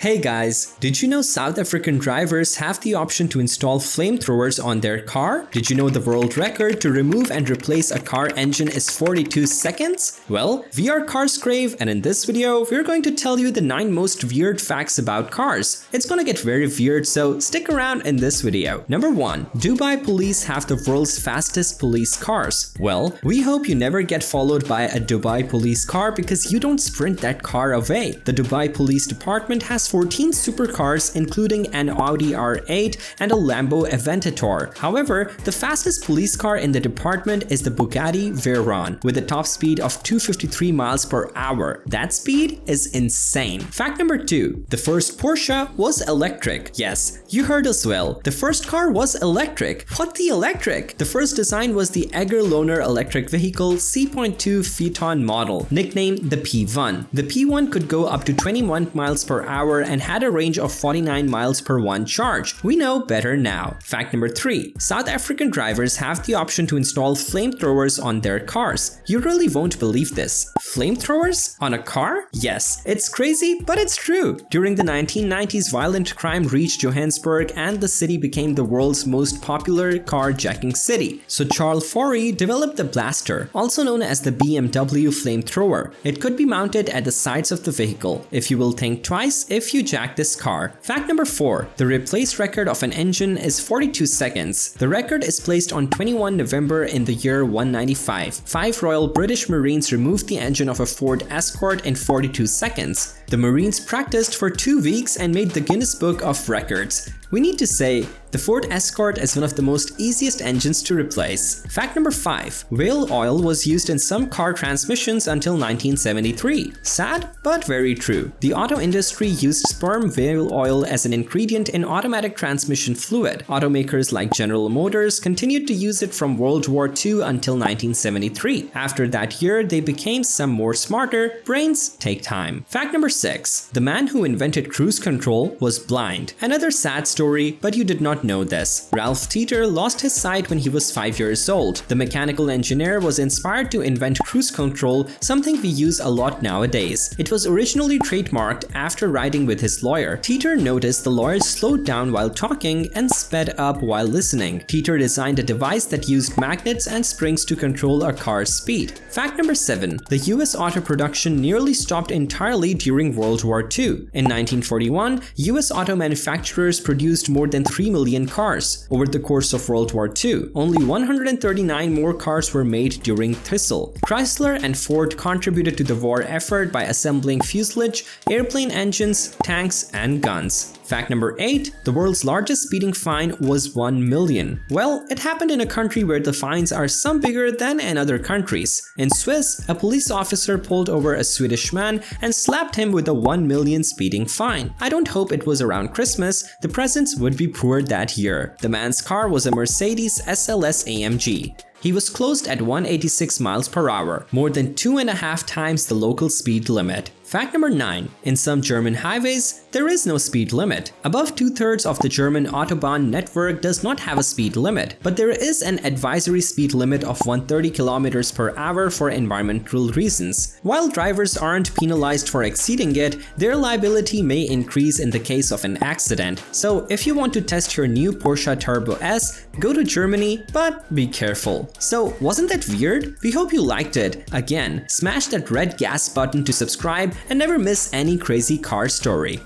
Hey guys, did you know South African drivers have the option to install flamethrowers on their car? Did you know the world record to remove and replace a car engine is 42 seconds? Well, we are Cars Crave, and in this video, we're going to tell you the 9 most weird facts about cars. It's gonna get very weird, so stick around in this video. Number 1. Dubai police have the world's fastest police cars. Well, we hope you never get followed by a Dubai police car because you don't sprint that car away. The Dubai Police Department has 14 supercars including an Audi R8 and a Lambo Aventador. However, the fastest police car in the department is the Bugatti Veyron with a top speed of 253 miles per hour. That speed is insane. Fact number 2. The first Porsche was electric. Yes, you heard us well. The first car was electric. What the electric? The first design was the Egger Loaner electric vehicle C.2 Phaeton model, nicknamed the P1. The P1 could go up to 21 miles per hour and had a range of 49 miles per one charge. We know better now. Fact number 3. South African drivers have the option to install flamethrowers on their cars. You really won't believe this. Flamethrowers? On a car? Yes, it's crazy, but it's true. During the 1990s, violent crime reached Johannesburg and the city became the world's most popular carjacking city. So Charles Forey developed the Blaster, also known as the BMW flamethrower. It could be mounted at the sides of the vehicle. If you will think twice if you jack this car. Fact number 4. The replace record of an engine is 42 seconds. The record is placed on 21 November in the year 195. 5 Royal British Marines removed the engine of a Ford Escort in 42 seconds. The Marines practiced for 2 weeks and made the Guinness Book of Records. We need to say, the Ford Escort is one of the most easiest engines to replace. Fact number 5. Whale oil was used in some car transmissions until 1973. Sad, but very true. The auto industry used sperm whale oil as an ingredient in automatic transmission fluid. Automakers like General Motors continued to use it from World War II until 1973. After that year, they became some more smarter. Brains take time. Fact number 6. The man who invented cruise control was blind. Another sad story, but you did not know this. Ralph Teeter lost his sight when he was 5 years old. The mechanical engineer was inspired to invent cruise control, something we use a lot nowadays. It was originally trademarked after riding with his lawyer. Teeter noticed the lawyer slowed down while talking and sped up while listening. Teeter designed a device that used magnets and springs to control a car's speed. Fact number 7. The US auto production nearly stopped entirely during World War II. In 1941, US auto manufacturers produced more than 3 million cars. Over the course of World War II, only 139 more cars were made during Thistle. Chrysler and Ford contributed to the war effort by assembling fuselage, airplane engines, tanks, and guns. Fact number 8. The world's largest speeding fine was 1 million. Well, it happened in a country where the fines are some bigger than in other countries. In Swiss, a police officer pulled over a Swedish man and slapped him with a 1 million speeding fine. I don't hope it was around Christmas. The presents would be poor that year. The man's car was a Mercedes SLS AMG. He was closed at 186 miles per hour, more than 2.5 times the local speed limit. Fact number 9. In some German highways, there is no speed limit. Above 2/3 of the German Autobahn network does not have a speed limit, but there is an advisory speed limit of 130 km per hour for environmental reasons. While drivers aren't penalized for exceeding it, their liability may increase in the case of an accident. So if you want to test your new Porsche Turbo S, go to Germany, but be careful. So wasn't that weird? We hope you liked it. Again, smash that red gas button to subscribe and never miss any crazy car story.